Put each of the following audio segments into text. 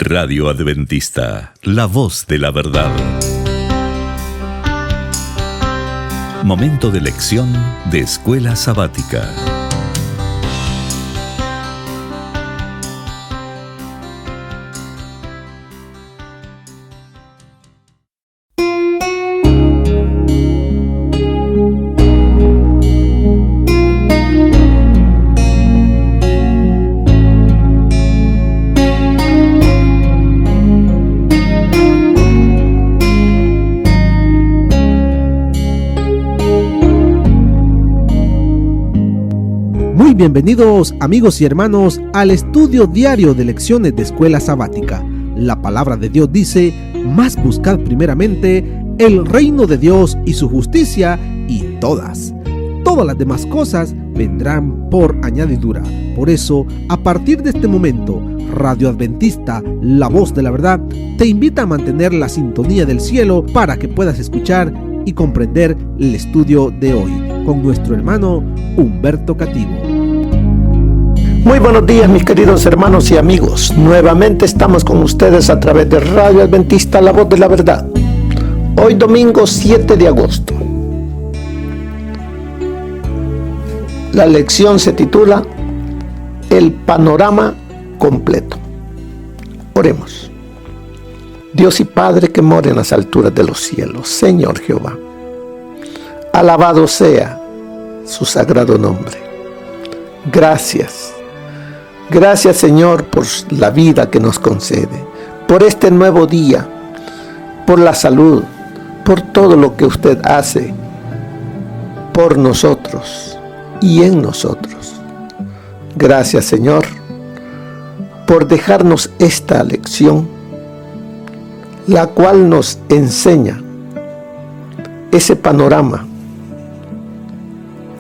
Radio Adventista, la voz de la verdad. Momento de lección de Escuela Sabática. Bienvenidos amigos y hermanos al estudio diario de lecciones de Escuela Sabática. La palabra de Dios dice: mas buscad primeramente el reino de Dios y su justicia, y todas las demás cosas vendrán por añadidura. Por eso, a partir de este momento, Radio Adventista, la voz de la verdad, te invita a mantener la sintonía del cielo para que puedas escuchar y comprender el estudio de hoy con nuestro hermano Humberto Cativo. Muy buenos días, mis queridos hermanos y amigos. Nuevamente estamos con ustedes a través de Radio Adventista, la voz de la verdad. Hoy domingo 7 de agosto. La lección se titula El panorama completo. Oremos. Dios y Padre que mora en las alturas de los cielos, Señor Jehová, alabado sea su sagrado nombre. Gracias. Gracias, Señor, por la vida que nos concede, por este nuevo día, por la salud, por todo lo que usted hace por nosotros y en nosotros. Gracias, Señor, por dejarnos esta lección, la cual nos enseña ese panorama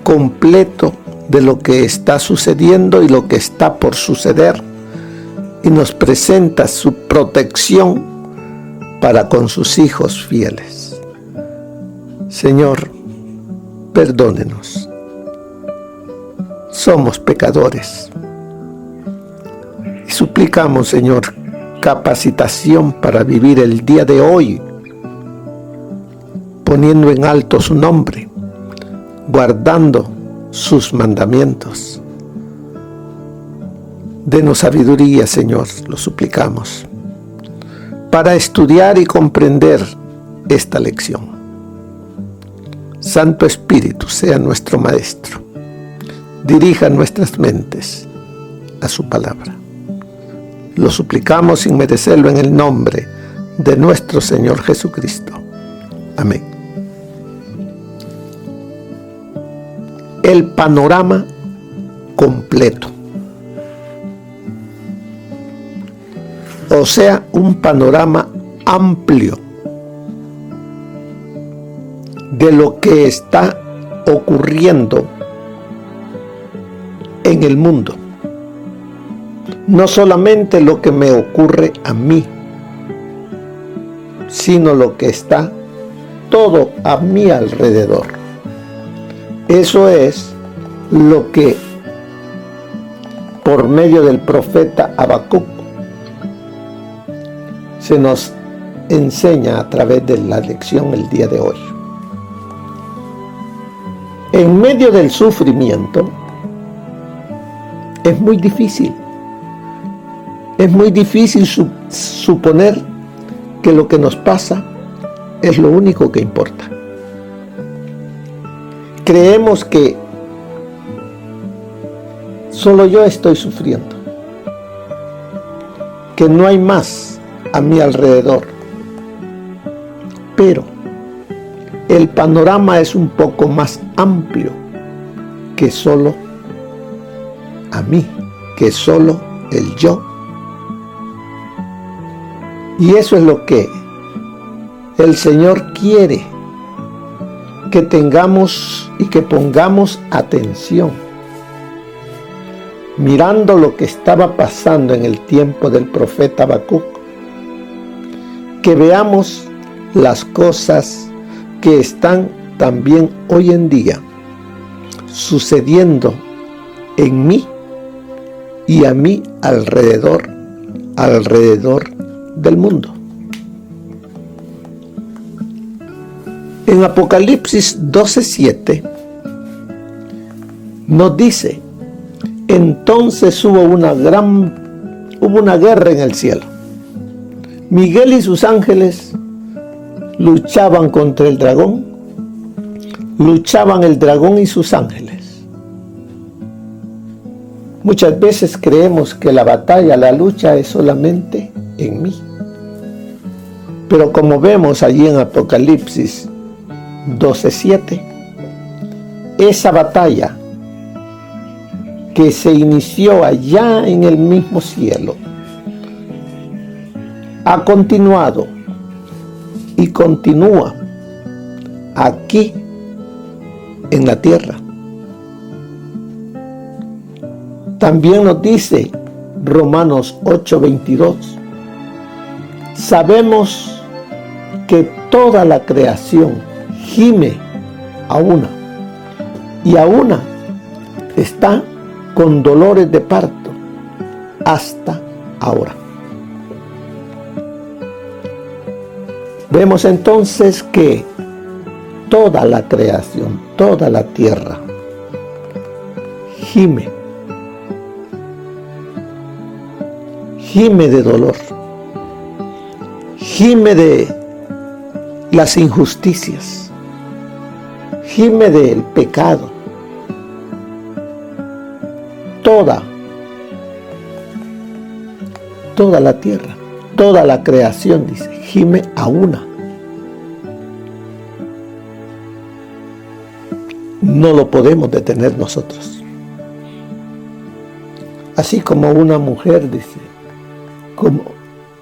completo de lo que está sucediendo y lo que está por suceder, y nos presenta su protección para con sus hijos fieles. Señor, perdónenos. Somos pecadores y suplicamos, Señor, capacitación para vivir el día de hoy, poniendo en alto su nombre, guardando sus mandamientos. Denos sabiduría, Señor, lo suplicamos, para estudiar y comprender esta lección. Santo Espíritu sea nuestro Maestro. Dirija nuestras mentes a su palabra. Lo suplicamos sin merecerlo en el nombre de nuestro Señor Jesucristo. Amén. El panorama completo. O sea, un panorama amplio de lo que está ocurriendo en el mundo. No solamente lo que me ocurre a mí, sino lo que está todo a mi alrededor. Eso es lo que por medio del profeta Habacuc se nos enseña a través de la lección el día de hoy. En medio del sufrimiento es muy difícil suponer que lo que nos pasa es lo único que importa. Creemos que solo yo estoy sufriendo, que no hay más a mi alrededor. Pero el panorama es un poco más amplio que solo a mí, que solo el yo. Y eso es lo que el Señor quiere que tengamos y que pongamos atención, mirando lo que estaba pasando en el tiempo del profeta Habacuc, que veamos las cosas que están también hoy en día sucediendo en mí y a mi alrededor alrededor del mundo. En Apocalipsis 12:7 nos dice: entonces hubo una guerra en el cielo. Miguel y sus ángeles luchaban contra el dragón. Luchaban el dragón y sus ángeles. Muchas veces creemos que la batalla, la lucha es solamente en mí. Pero como vemos allí en Apocalipsis 12:7, esa batalla que se inició allá en el mismo cielo ha continuado y continúa aquí en la tierra. También nos dice Romanos 8:22, sabemos que toda la creación gime a una y a una está con dolores de parto hasta ahora. Vemos entonces que toda la creación, toda la tierra gime de dolor, gime de las injusticias, gime del pecado. Toda la tierra, toda la creación, dice, gime a una. No lo podemos detener nosotros. Así como una mujer, dice, como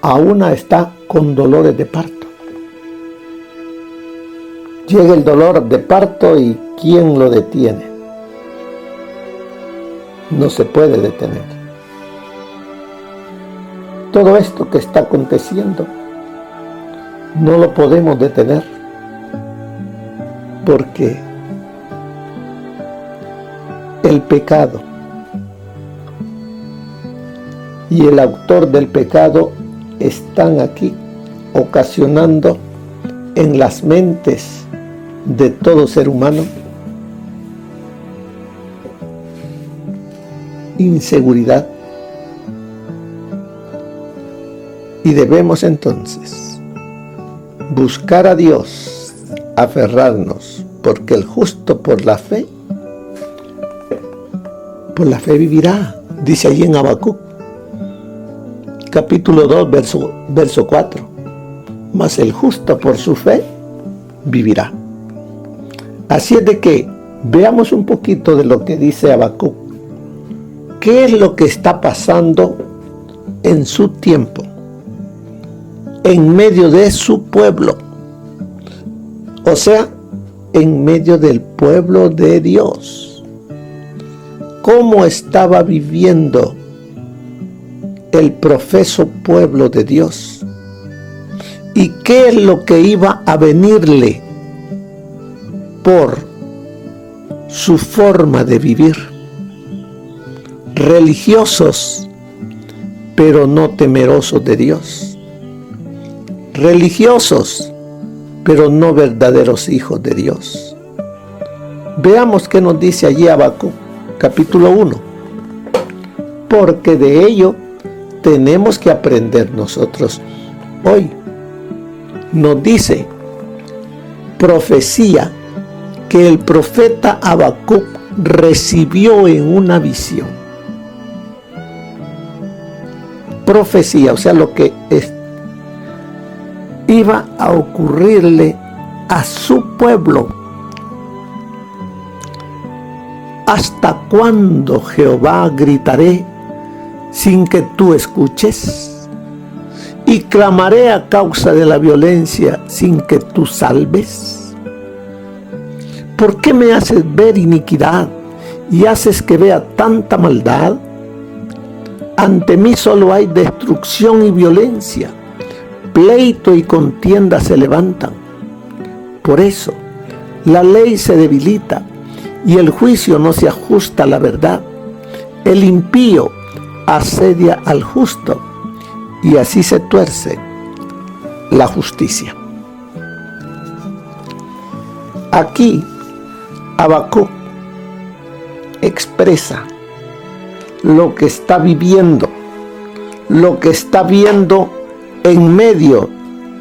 a una está con dolores de parto. Llega el dolor de parto y ¿quién lo detiene? No se puede detener. Todo esto que está aconteciendo no lo podemos detener, porque el pecado y el autor del pecado están aquí ocasionando en las mentes de todo ser humano inseguridad. Y debemos entonces buscar a Dios, aferrarnos, porque el justo por la fe vivirá, dice allí en Habacuc, capítulo 2, verso 4. Mas el justo por su fe vivirá. Así es de que veamos un poquito de lo que dice Habacuc. ¿Qué es lo que está pasando en su tiempo, en medio de su pueblo? O sea, en medio del pueblo de Dios. ¿Cómo estaba viviendo el profeso pueblo de Dios? ¿Y qué es lo que iba a venirle por su forma de vivir? Religiosos, pero no temerosos de Dios. Religiosos, pero no verdaderos hijos de Dios. Veamos qué nos dice allí Habacuc, capítulo 1. Porque de ello tenemos que aprender nosotros hoy. Nos dice profecía que el profeta Habacuc recibió en una visión. Profecía, o sea, lo que iba a ocurrirle a su pueblo. ¿Hasta cuándo, Jehová, gritaré sin que tú escuches? Y clamaré a causa de la violencia sin que tú salves. ¿Por qué me haces ver iniquidad y haces que vea tanta maldad? Ante mí solo hay destrucción y violencia, pleito y contienda se levantan. Por eso, la ley se debilita y el juicio no se ajusta a la verdad. El impío asedia al justo y así se tuerce la justicia. Aquí Habacuc expresa lo que está viviendo, lo que está viendo en medio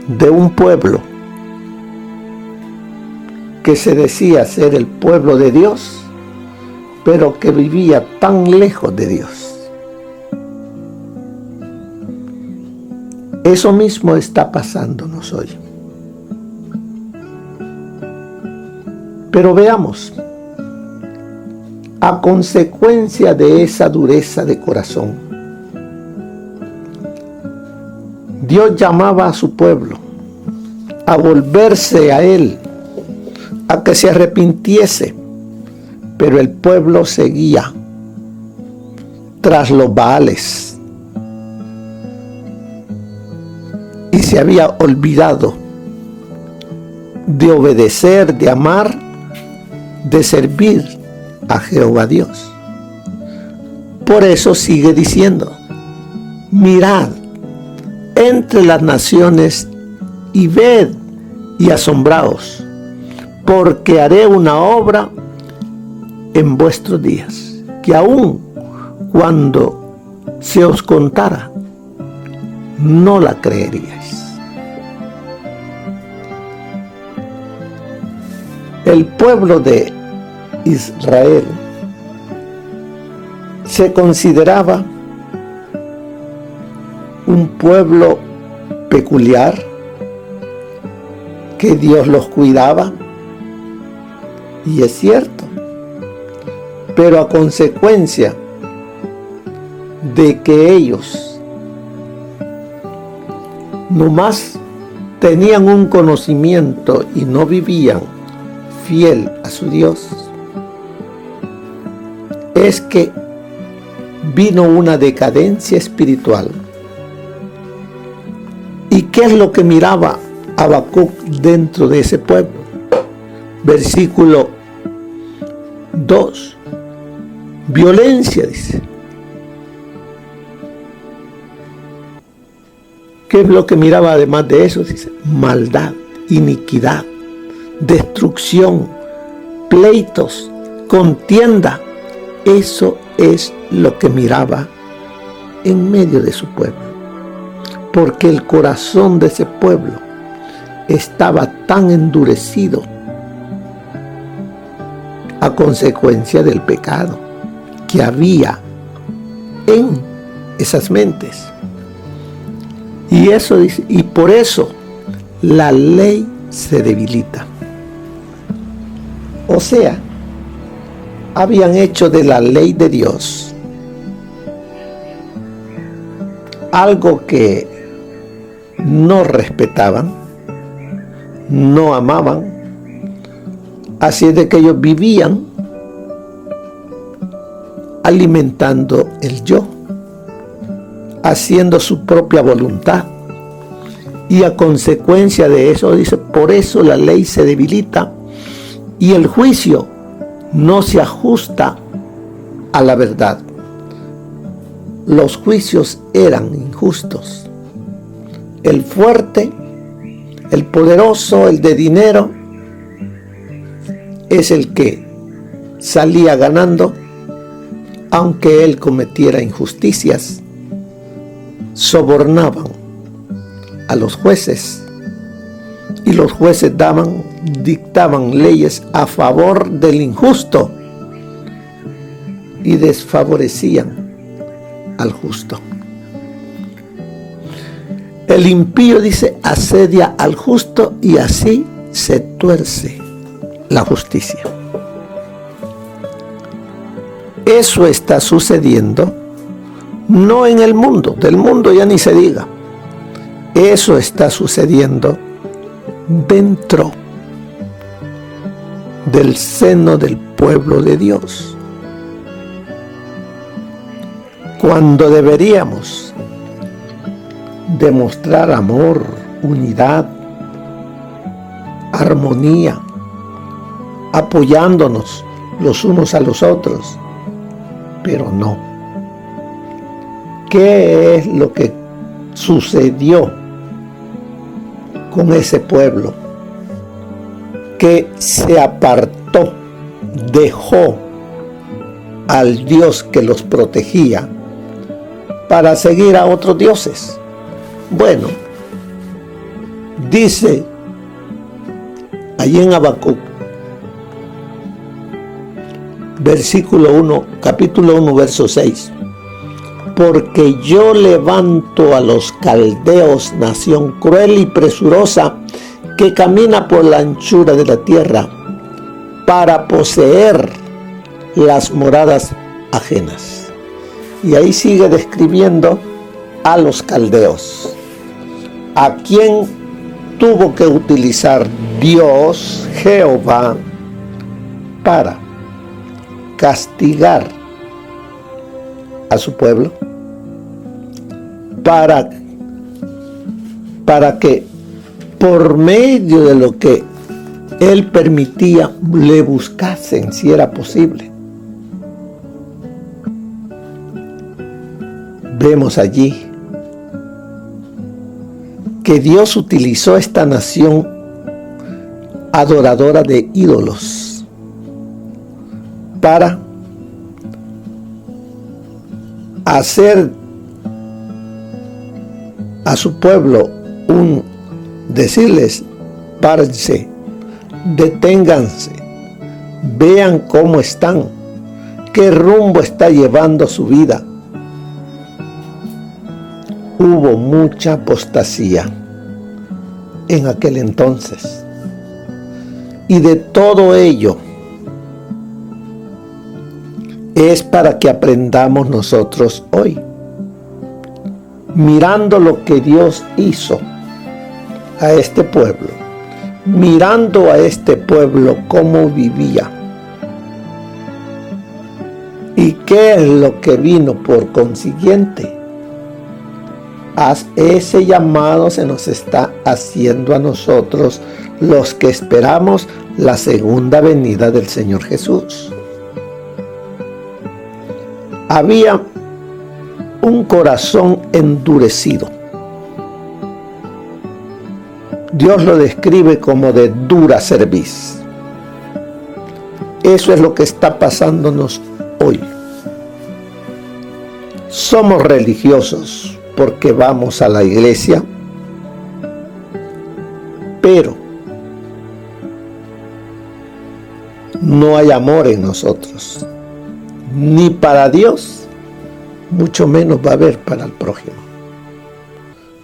de un pueblo que se decía ser el pueblo de Dios, pero que vivía tan lejos de Dios. Eso mismo está pasándonos hoy. Pero veamos, a consecuencia de esa dureza de corazón, Dios llamaba a su pueblo a volverse a Él, a que se arrepintiese, pero el pueblo seguía tras los Baales y se había olvidado de obedecer, de amar, de servir a Jehová Dios. Por eso sigue diciendo: mirad entre las naciones y ved y asombraos, porque haré una obra en vuestros días, que aun cuando se os contara, no la creeríais. El pueblo de Israel se consideraba un pueblo peculiar, que Dios los cuidaba, y es cierto, pero a consecuencia de que ellos nomás tenían un conocimiento y no vivían fiel a su Dios, es que vino una decadencia espiritual. ¿Y qué es lo que miraba Habacuc dentro de ese pueblo? Versículo 2. Violencia, dice. ¿Qué es lo que miraba además de eso? Dice: maldad, iniquidad, destrucción, pleitos, contienda. Eso es lo que miraba en medio de su pueblo, porque el corazón de ese pueblo estaba tan endurecido a consecuencia del pecado que había en esas mentes. Y eso dice, y por eso la ley se debilita. O sea, habían hecho de la ley de Dios algo que no respetaban, no amaban. Así es de que ellos vivían alimentando el yo, haciendo su propia voluntad. Y a consecuencia de eso, dice, por eso la ley se debilita y el juicio no se ajusta a la verdad. Los juicios eran injustos. El fuerte, el poderoso, el de dinero, es el que salía ganando, aunque él cometiera injusticias. Sobornaban a los jueces y los jueces dictaban leyes a favor del injusto y desfavorecían al justo. El impío, dice, asedia al justo y así se tuerce la justicia. Eso está sucediendo no en el mundo, del mundo ya ni se diga. Eso está sucediendo dentro del seno del pueblo de Dios. Cuando deberíamos demostrar amor, unidad, armonía, apoyándonos los unos a los otros, pero no. ¿Qué es lo que sucedió con ese pueblo que se apartó, dejó al Dios que los protegía para seguir a otros dioses. Bueno, dice allí en Habacuc, capítulo 1, verso 6. Porque yo levanto a los caldeos, nación cruel y presurosa, que camina por la anchura de la tierra, para poseer las moradas ajenas. Y ahí sigue describiendo a los caldeos, a quien tuvo que utilizar Dios, Jehová, para castigar a su pueblo, para que por medio de lo que él permitía le buscasen si era posible. Vemos allí que Dios utilizó esta nación adoradora de ídolos para hacer a su pueblo decirles: párense, deténganse, vean cómo están, qué rumbo está llevando su vida. Hubo mucha apostasía en aquel entonces, y de todo ello es para que aprendamos nosotros hoy, mirando lo que Dios hizo a este pueblo, mirando a este pueblo cómo vivía y qué es lo que vino por consiguiente. Ese llamado se nos está haciendo a nosotros, los que esperamos la segunda venida del Señor Jesús. Había un corazón endurecido. Dios lo describe como de dura cerviz. Eso es lo que está pasándonos hoy. Somos religiosos porque vamos a la iglesia, pero no hay amor en nosotros, ni para Dios, mucho menos va a haber para el prójimo.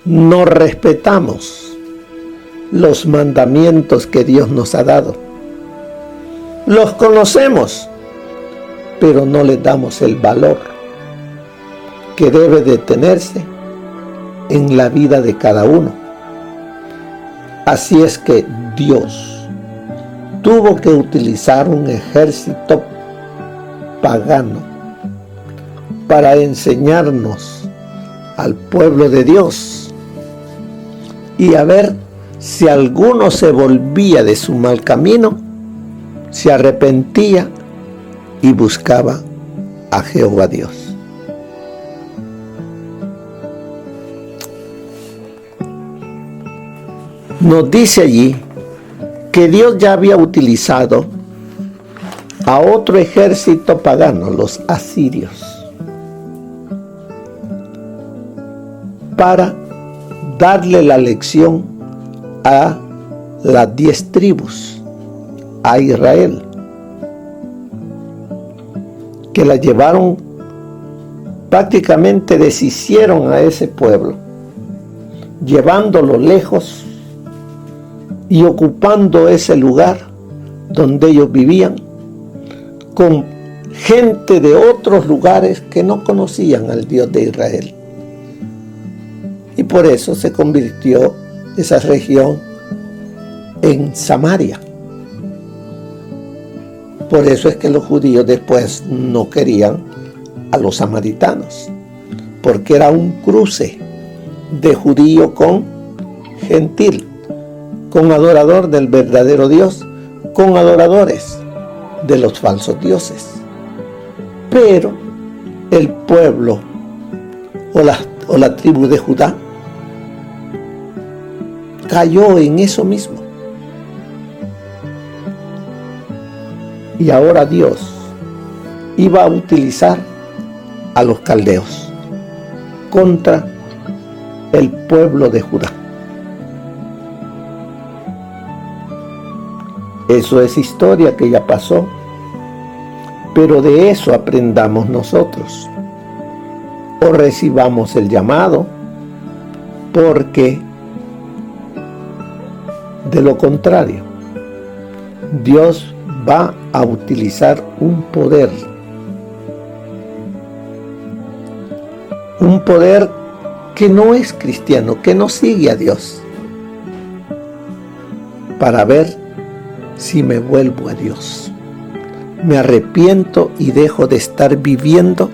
No respetamos los mandamientos que Dios nos ha dado. Los conocemos, pero no les damos el valor que debe de tenerse en la vida de cada uno. Así es que Dios tuvo que utilizar un ejército pagano para enseñarnos al pueblo de Dios y a ver si alguno se volvía de su mal camino, se arrepentía y buscaba a Jehová Dios. Nos dice allí que Dios ya había utilizado a otro ejército pagano, los asirios, para darle la lección a las 10 tribus, a Israel, que la llevaron, prácticamente deshicieron a ese pueblo, llevándolo lejos y ocupando ese lugar donde ellos vivían con gente de otros lugares que no conocían al Dios de Israel. Y por eso se convirtió esa región en Samaria. Por eso es que los judíos después no querían a los samaritanos, porque era un cruce de judío con gentil, con adorador del verdadero Dios, con adoradores de los falsos dioses. Pero el pueblo o la tribu de Judá cayó en eso mismo. Y ahora Dios iba a utilizar a los caldeos contra el pueblo de Judá. Eso es historia que ya pasó, pero de eso aprendamos nosotros o recibamos el llamado, porque de lo contrario, Dios va a utilizar un poder que no es cristiano, que no sigue a Dios, para ver si me vuelvo a Dios, me arrepiento y dejo de estar viviendo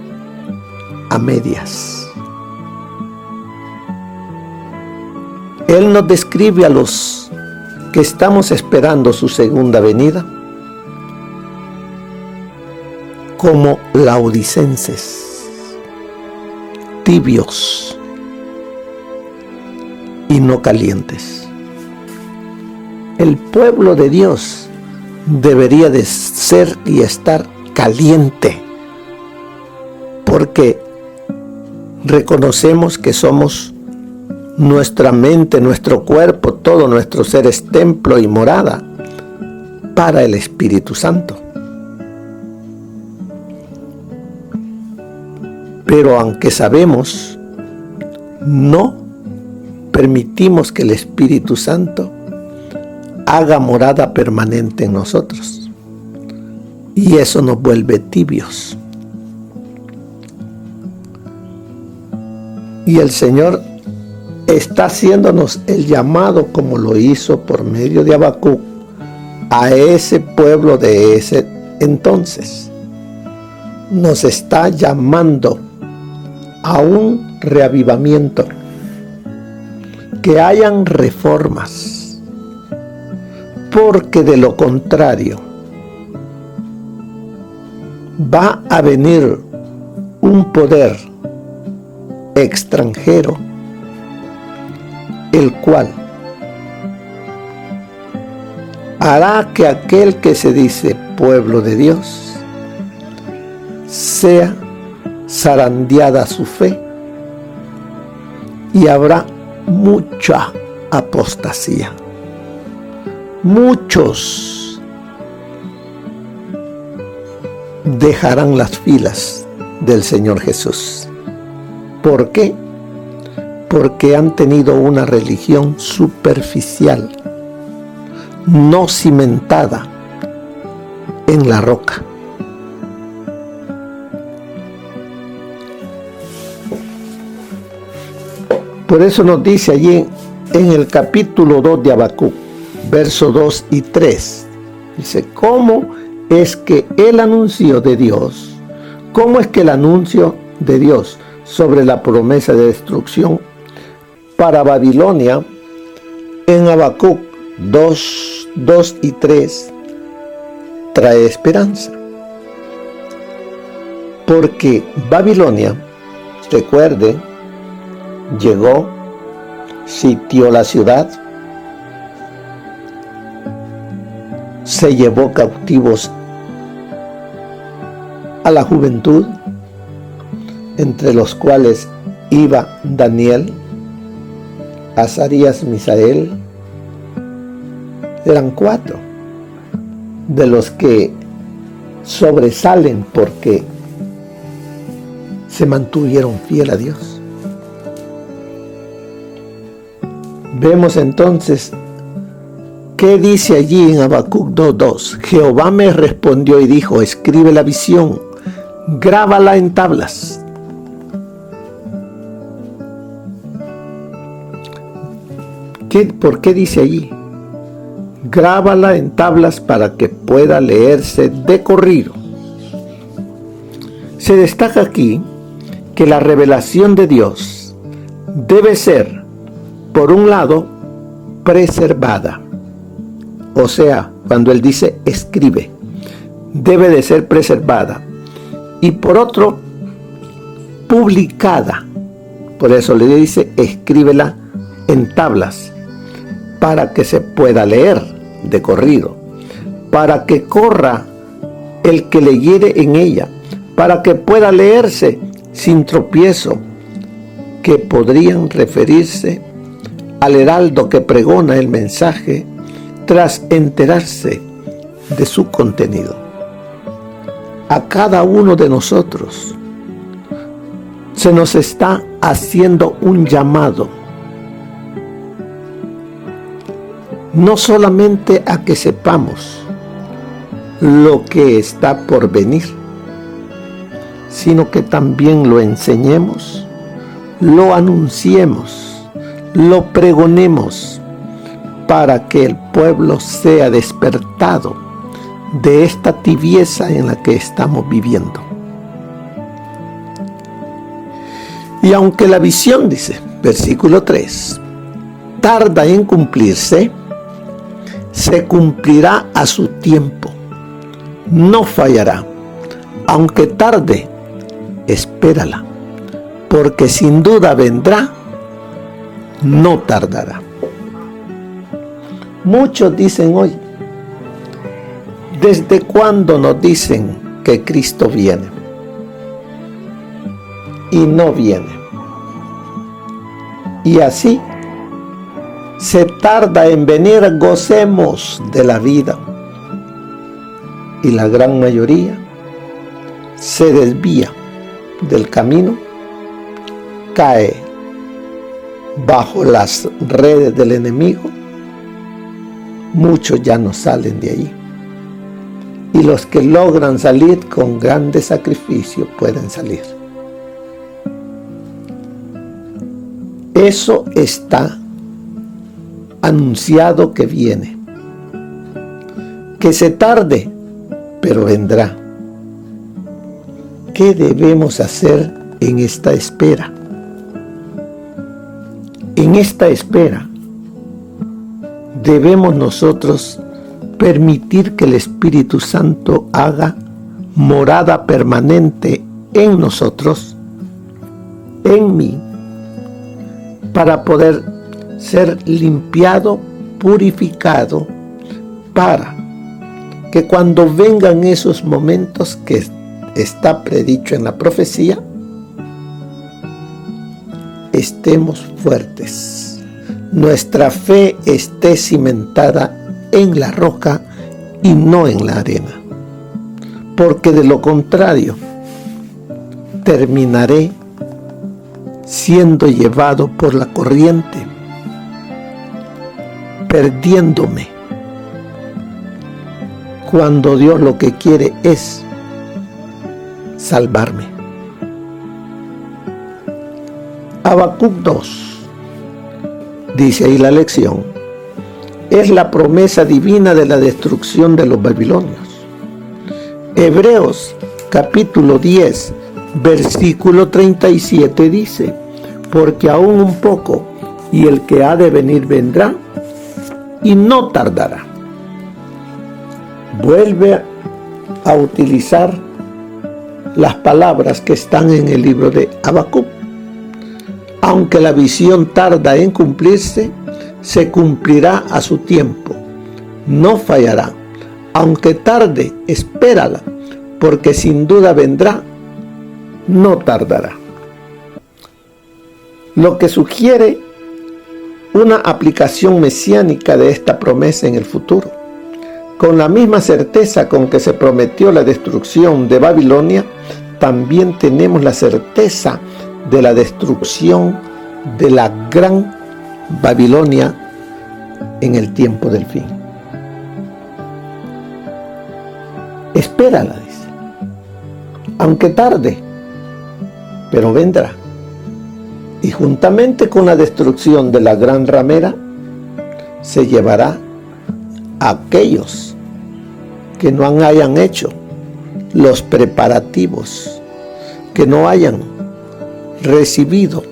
a medias. Él nos describe a los que estamos esperando su segunda venida como laodicenses, tibios y no calientes. El pueblo de Dios debería de ser y estar caliente, porque reconocemos que somos nuestra mente, nuestro cuerpo, todo nuestro ser es templo y morada para el Espíritu Santo. Pero aunque sabemos, no permitimos que el Espíritu Santo haga morada permanente en nosotros. Y eso nos vuelve tibios. Y el Señor está haciéndonos el llamado, como lo hizo por medio de Habacuc, a ese pueblo de ese entonces. Nos está llamando a un reavivamiento, que hayan reformas, porque de lo contrario va a venir un poder extranjero, el cual hará que aquel que se dice pueblo de Dios sea zarandeada su fe, y habrá mucha apostasía. Muchos dejarán las filas del Señor Jesús. ¿Por qué? Porque han tenido una religión superficial, no cimentada en la roca. Por eso nos dice allí en el capítulo 2 de Habacuc, versos 2 y 3, dice: ¿cómo es que el anuncio de Dios, sobre la promesa de destrucción para Babilonia, en Habacuc 2 y 3, trae esperanza? Porque Babilonia, recuerde, llegó, sitió la ciudad, se llevó cautivos a la juventud, entre los cuales iba Daniel, Azarías, Misael. Eran 4 de los que sobresalen porque se mantuvieron fiel a Dios. Vemos entonces qué dice allí en Habacuc 2:2. Jehová me respondió y dijo: escribe la visión, grábala en tablas. ¿Por qué dice allí? Grábala en tablas para que pueda leerse de corrido. Se destaca aquí que la revelación de Dios debe ser, por un lado, preservada. O sea, cuando él dice escribe, debe de ser preservada. Y por otro, publicada. Por eso le dice escríbela en tablas, para que se pueda leer de corrido, para que corra el que leyere en ella, para que pueda leerse sin tropiezo, que podrían referirse al heraldo que pregona el mensaje tras enterarse de su contenido. A cada uno de nosotros se nos está haciendo un llamado, no solamente a que sepamos lo que está por venir, sino que también lo enseñemos, lo anunciemos, lo pregonemos, para que el pueblo sea despertado de esta tibieza en la que estamos viviendo. Y aunque la visión, dice, versículo 3, tarda en cumplirse, se cumplirá a su tiempo, no fallará. Aunque tarde, espérala, porque sin duda vendrá, no tardará. Muchos dicen hoy, ¿desde cuándo nos dicen que Cristo viene? Y no viene. Y así se tarda en venir, gocemos de la vida. Y la gran mayoría se desvía del camino, cae bajo las redes del enemigo. Muchos ya no salen de allí. Y los que logran salir con grande sacrificio pueden salir. Eso está anunciado que viene. Que se tarde, pero vendrá. ¿Qué debemos hacer en esta espera? En esta espera debemos nosotros permitir que el Espíritu Santo haga morada permanente en nosotros, en mí, para poder ser limpiado, purificado, para que cuando vengan esos momentos que está predicho en la profecía, estemos fuertes, nuestra fe esté cimentada en la roca y no en la arena, porque de lo contrario terminaré siendo llevado por la corriente, perdiéndome, cuando Dios lo que quiere es salvarme. Habacuc 2, dice ahí la lección, es la promesa divina de la destrucción de los babilonios. Hebreos capítulo 10, versículo 37 dice, porque aún un poco, y el que ha de venir vendrá, y no tardará. Vuelve a utilizar las palabras que están en el libro de Habacuc. Aunque la visión tarda en cumplirse, se cumplirá a su tiempo, no fallará. Aunque tarde, espérala, porque sin duda vendrá, no tardará. Lo que sugiere una aplicación mesiánica de esta promesa en el futuro. Con la misma certeza con que se prometió la destrucción de Babilonia, también tenemos la certeza de la destrucción de la gran Babilonia en el tiempo del fin. Espérala, dice, aunque tarde, pero vendrá. Y juntamente con la destrucción de la gran ramera, se llevará a aquellos que no hayan hecho los preparativos, que no hayan recibido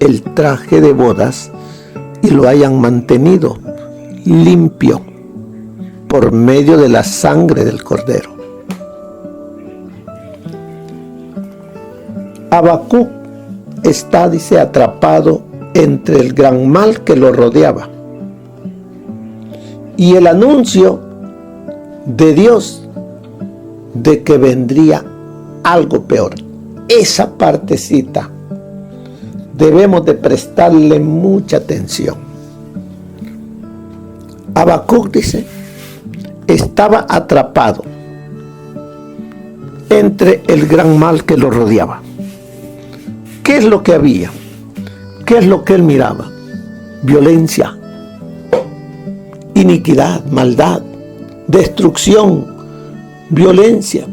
el traje de bodas y lo hayan mantenido limpio por medio de la sangre del Cordero. Habacuc está, dice, atrapado entre el gran mal que lo rodeaba y el anuncio de Dios de que vendría algo peor. Esa partecita debemos de prestarle mucha atención. Habacuc dice, estaba atrapado entre el gran mal que lo rodeaba. ¿Qué es lo que había? ¿Qué es lo que él miraba? Violencia, iniquidad, maldad, destrucción, violencia,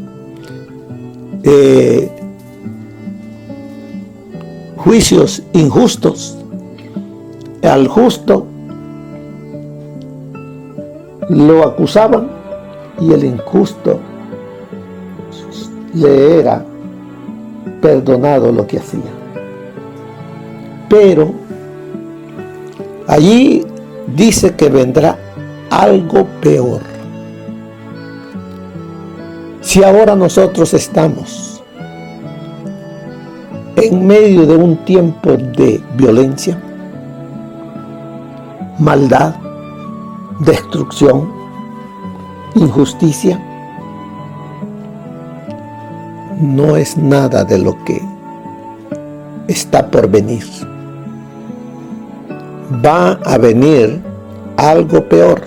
juicios injustos. Al justo lo acusaban y el injusto le era perdonado lo que hacía. Pero allí dice que vendrá algo peor. Si ahora nosotros estamos en medio de un tiempo de violencia, maldad, destrucción, injusticia, no es nada de lo que está por venir. Va a venir algo peor.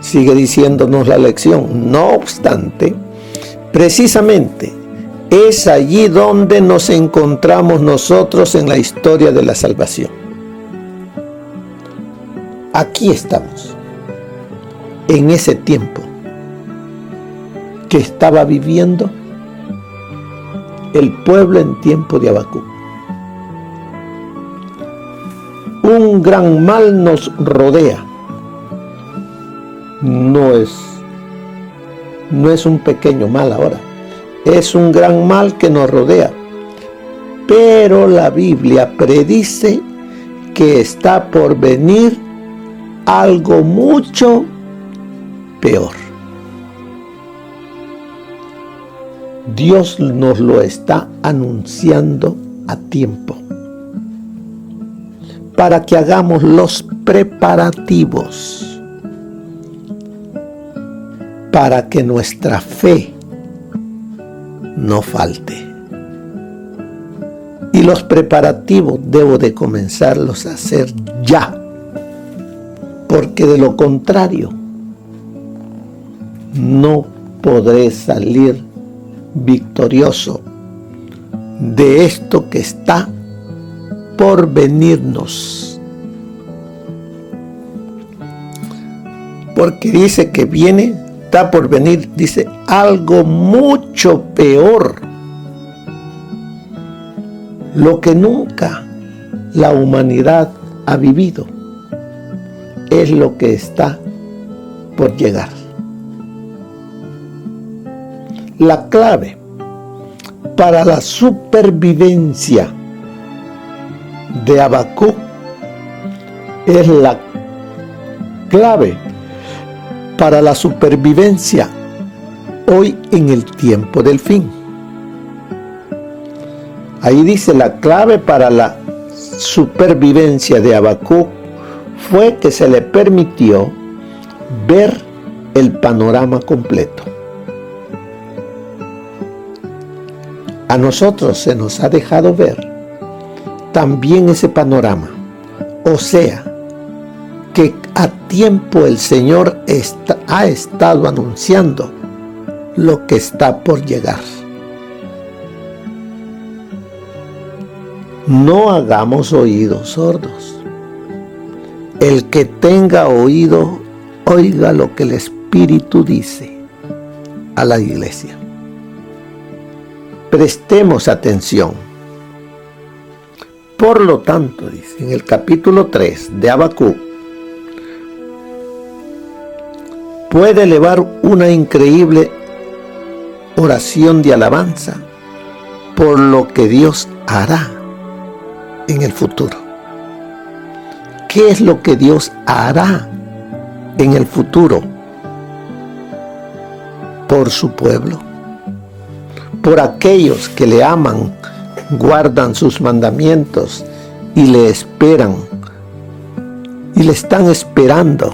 Sigue diciéndonos la lección. No obstante, precisamente es allí donde nos encontramos nosotros en la historia de la salvación. Aquí estamos, en ese tiempo que estaba viviendo el pueblo en tiempo de Habacuc. Un gran mal nos rodea. No es un pequeño mal ahora, es un gran mal que nos rodea. Pero la Biblia predice que está por venir algo mucho peor. Dios nos lo está anunciando a tiempo para que hagamos los preparativos para que nuestra fe no falte. Y los preparativos debo de comenzarlos a hacer ya, porque de lo contrario no podré salir victorioso de esto que está por venirnos. Porque dice que está por venir, dice, algo mucho peor. Lo que nunca la humanidad ha vivido es lo que está por llegar. La clave para la supervivencia de Habacuc es la clave para la supervivencia hoy en el tiempo del fin. Ahí dice, la clave para la supervivencia de Habacuc fue que se le permitió ver el panorama completo. A nosotros se nos ha dejado ver también ese panorama. O sea, que a tiempo el Señor ha estado anunciando lo que está por llegar. No hagamos oídos sordos. El que tenga oído, oiga lo que el Espíritu dice a la iglesia. Prestemos atención. Por lo tanto, dice en el capítulo 3 de Habacuc, puede elevar una increíble oración de alabanza por lo que Dios hará en el futuro. ¿Qué es lo que Dios hará en el futuro por su pueblo? Por aquellos que le aman, guardan sus mandamientos y le esperan y le están esperando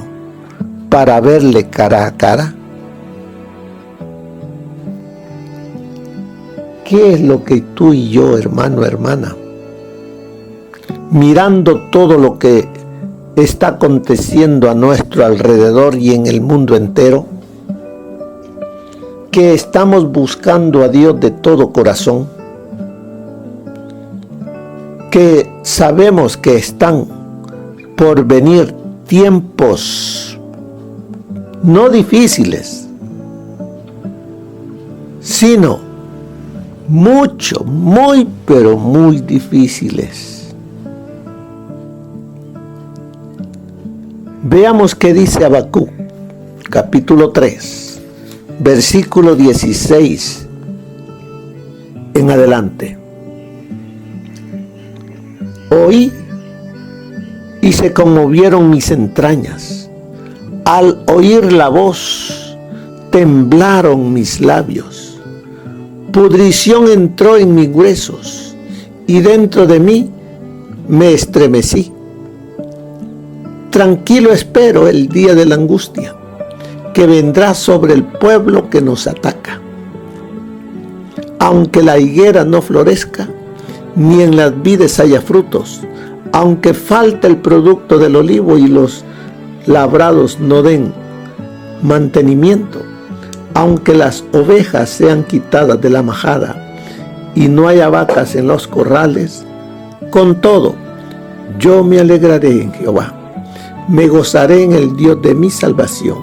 para verle cara a cara? ¿Qué es lo que tú y yo, hermano, hermana, mirando todo lo que está aconteciendo a nuestro alrededor y en el mundo entero, que estamos buscando a Dios de todo corazón, que sabemos que están por venir tiempos no difíciles, sino pero muy difíciles? Veamos qué dice Habacuc, capítulo 3, versículo 16 en adelante. Oí y se conmovieron mis entrañas. Al oír la voz, temblaron mis labios. Pudrición entró en mis huesos y dentro de mí me estremecí. Tranquilo espero el día de la angustia, que vendrá sobre el pueblo que nos ataca. Aunque la higuera no florezca, ni en las vides haya frutos, aunque falte el producto del olivo y los labrados no den mantenimiento, aunque las ovejas sean quitadas de la majada y no haya vacas en los corrales, con todo, yo me alegraré en Jehová, me gozaré en el Dios de mi salvación.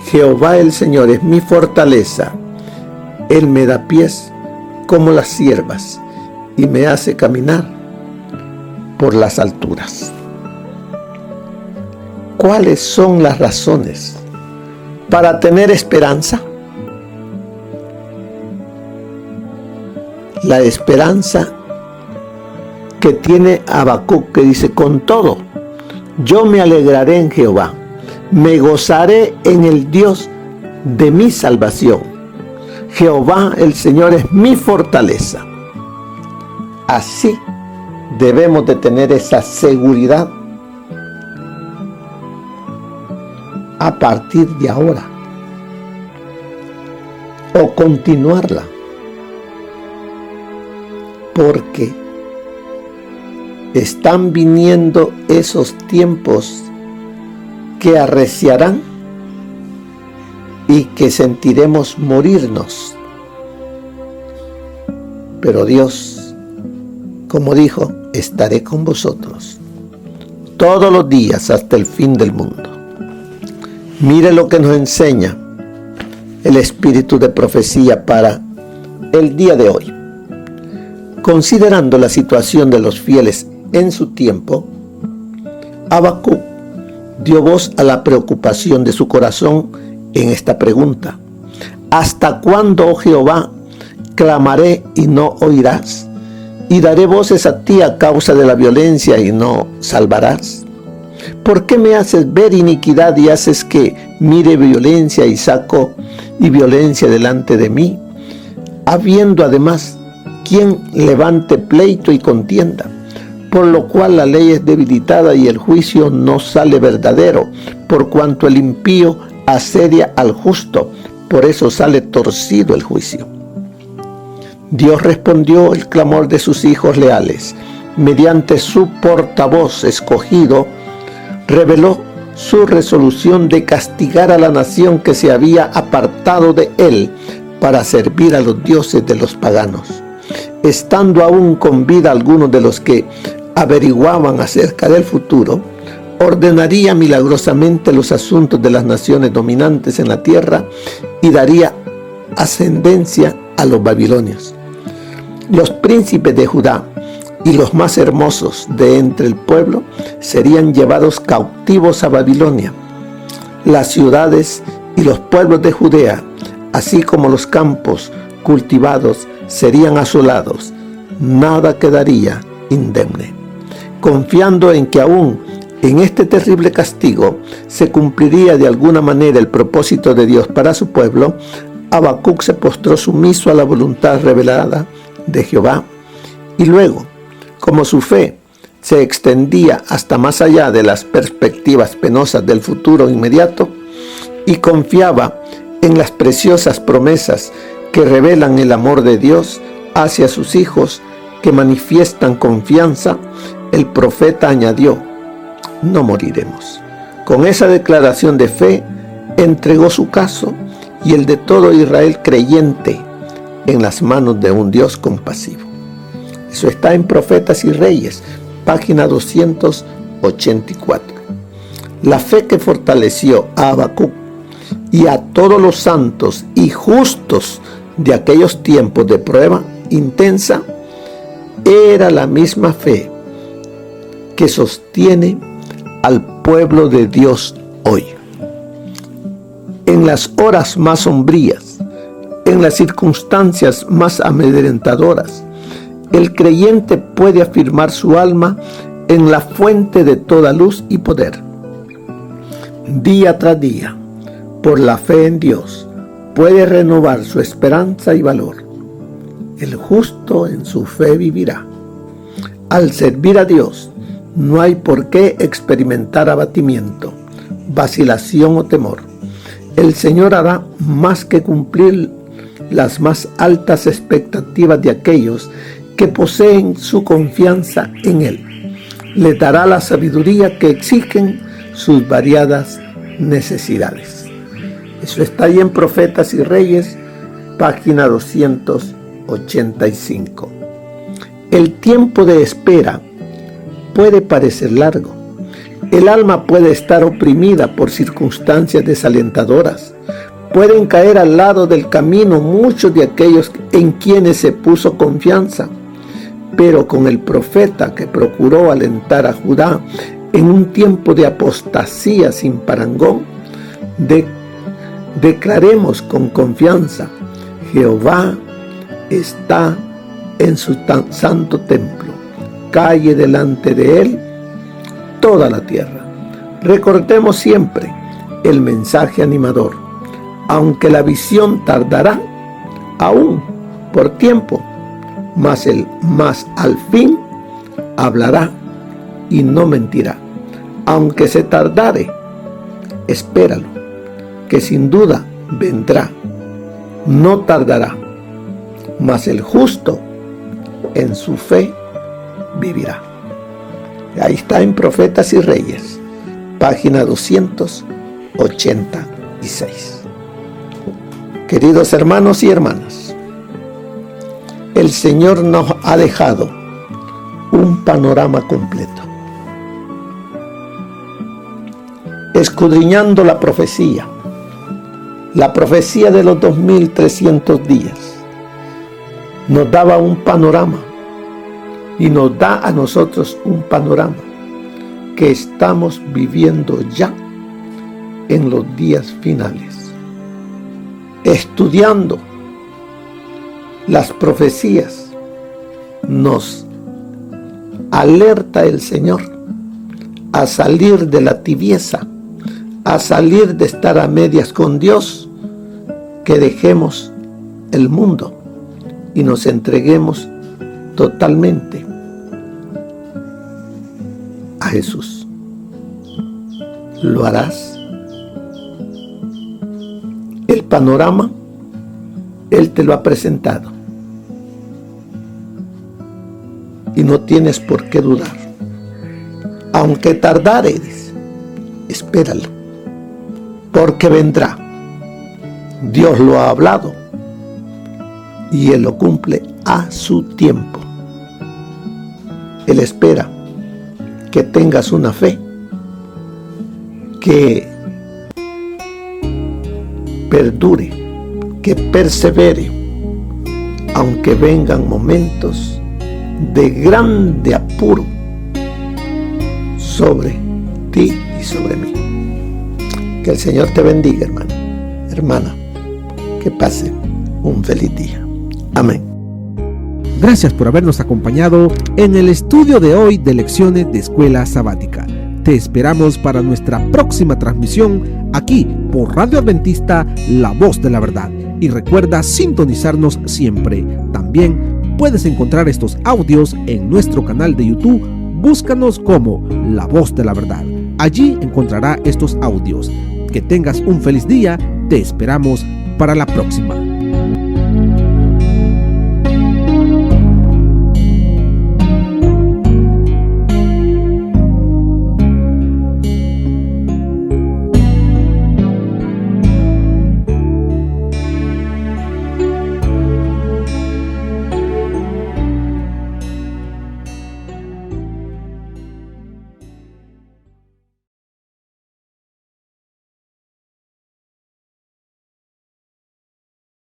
Jehová el Señor es mi fortaleza, Él me da pies como las ciervas y me hace caminar por las alturas. ¿Cuáles son las razones para tener esperanza? La esperanza que tiene Habacuc, que dice: con todo, yo me alegraré en Jehová, me gozaré en el Dios de mi salvación. Jehová el Señor es mi fortaleza. Así debemos de tener esa seguridad a partir de ahora, o continuarla, porque están viniendo esos tiempos que arreciarán y que sentiremos morirnos. Pero Dios, como dijo, estaré con vosotros todos los días hasta el fin del mundo. Mire lo que nos enseña el espíritu de profecía para el día de hoy. Considerando la situación de los fieles en su tiempo, Habacuc dio voz a la preocupación de su corazón en esta pregunta: ¿hasta cuándo, oh Jehová, clamaré y no oirás? ¿Y daré voces a ti a causa de la violencia y no salvarás? ¿Por qué me haces ver iniquidad y haces que mire violencia y saco y violencia delante de mí? Habiendo además quien levante pleito y contienda, por lo cual la ley es debilitada y el juicio no sale verdadero, por cuanto el impío asedia al justo, por eso sale torcido el juicio. Dios respondió el clamor de sus hijos leales. Mediante su portavoz escogido, reveló su resolución de castigar a la nación que se había apartado de él para servir a los dioses de los paganos. Estando aún con vida algunos de los que averiguaban acerca del futuro, ordenaría milagrosamente los asuntos de las naciones dominantes en la tierra y daría ascendencia a los babilonios. Los príncipes de Judá y los más hermosos de entre el pueblo serían llevados cautivos a Babilonia. Las ciudades y los pueblos de Judea, así como los campos cultivados, serían asolados. Nada quedaría indemne. Confiando en que aún en este terrible castigo se cumpliría de alguna manera el propósito de Dios para su pueblo, Habacuc se postró sumiso a la voluntad revelada de Jehová, y luego, como su fe se extendía hasta más allá de las perspectivas penosas del futuro inmediato, y confiaba en las preciosas promesas que revelan el amor de Dios hacia sus hijos que manifiestan confianza, el profeta añadió: no moriremos. Con esa declaración de fe, entregó su caso y el de todo Israel creyente en las manos de un Dios compasivo. Eso está en Profetas y Reyes, página 284. La fe que fortaleció a Habacuc y a todos los santos y justos de aquellos tiempos de prueba intensa era la misma fe que sostiene al pueblo de Dios hoy. En las horas más sombrías, en las circunstancias más amedrentadoras, el creyente puede afirmar su alma en la fuente de toda luz y poder. Día tras día, por la fe en Dios, puede renovar su esperanza y valor. El justo en su fe vivirá. Al servir a Dios, no hay por qué experimentar abatimiento, vacilación o temor. El Señor hará más que cumplir las más altas expectativas de aquellos que poseen su confianza en Él. Le dará la sabiduría que exigen sus variadas necesidades. Eso está ahí en Profetas y Reyes, página 285. El tiempo de espera puede parecer largo. El alma puede estar oprimida por circunstancias desalentadoras. Pueden caer al lado del camino muchos de aquellos en quienes se puso confianza. Pero con el profeta que procuró alentar a Judá en un tiempo de apostasía sin parangón, declaremos con confianza: Jehová está en su santo templo, calle delante de él toda la tierra. Recordemos siempre el mensaje animador: aunque la visión tardará, aún por tiempo, mas al fin hablará y no mentirá. Aunque se tardare, espéralo, que sin duda vendrá. No tardará, mas el justo en su fe vivirá. Ahí está en Profetas y Reyes, página 286. Queridos hermanos y hermanas, el Señor nos ha dejado un panorama completo. Escudriñando la profecía de los 2300 días, nos daba un panorama y nos da a nosotros un panorama que estamos viviendo ya en los días finales. Estudiando las profecías, nos alerta el Señor a salir de la tibieza, a salir de estar a medias con Dios, que dejemos el mundo y nos entreguemos totalmente a Jesús. ¿Lo harás? El panorama Él te lo ha presentado y no tienes por qué dudar. Aunque tardare, espéralo, porque vendrá. Dios lo ha hablado y Él lo cumple a su tiempo. Él espera que tengas una fe que perdure, que persevere, aunque vengan momentos de grande apuro sobre ti y sobre mí. Que el Señor te bendiga, hermano, hermana. Que pase un feliz día. Amén. Gracias por habernos acompañado en el estudio de hoy de Lecciones de Escuela Sabática. Te esperamos para nuestra próxima transmisión aquí por Radio Adventista, La Voz de la Verdad. Y recuerda sintonizarnos siempre. También puedes encontrar estos audios en nuestro canal de YouTube. Búscanos como La Voz de la Verdad. Allí encontrará estos audios. Que tengas un feliz día. Te esperamos para la próxima.